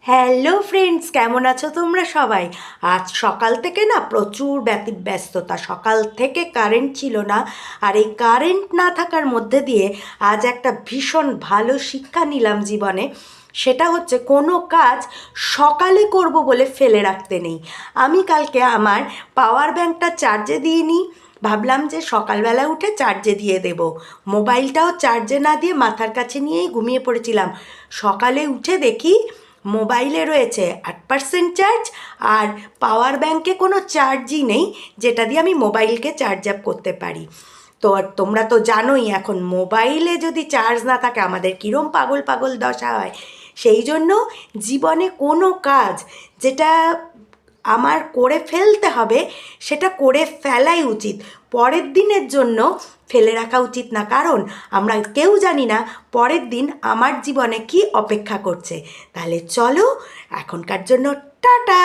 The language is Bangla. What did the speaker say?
হ্যালো ফ্রেন্ডস, কেমন আছো তোমরা সবাই? আজ সকাল থেকে না প্রচুর ব্যস্ততা। সকাল থেকে কারেন্ট ছিল না, আর এই কারেন্ট না থাকার মধ্যে দিয়ে আজ একটা ভীষণ ভালো শিক্ষা নিলাম জীবনে। সেটা হচ্ছে কোনো কাজ সকালে করব বলে ফেলে রাখতে নেই। আমি কালকে আমার পাওয়ার ব্যাংকটা চার্জে দিয়ে নিই, ভাবলাম যে সকালবেলা উঠে চার্জে দিয়ে দেব। মোবাইলটাও চার্জে না দিয়ে মাথার কাছে নিয়েই ঘুমিয়ে পড়েছিলাম। সকালে উঠে দেখি মোবাইলে রয়েছে 8% চার্জ, আর পাওয়ার ব্যাংকে কোনো চার্জই নেই যেটা দিয়ে আমি মোবাইলকে চার্জ আপ করতে পারি। তো আর তোমরা তো জানোই এখন মোবাইলে যদি চার্জ না থাকে আমাদের কীরম পাগল পাগল দশা হয়। সেই জন্য জীবনে কোনো কাজ যেটা আমার করে ফেলতে হবে সেটা করে ফেলাই উচিত, পরের দিনের জন্য ফেলে রাখা উচিত না। কারণ আমরা কেউ জানি না পরের দিন আমার জীবনে কি অপেক্ষা করছে। তাহলে চলো, এখনকার জন্য টাটা।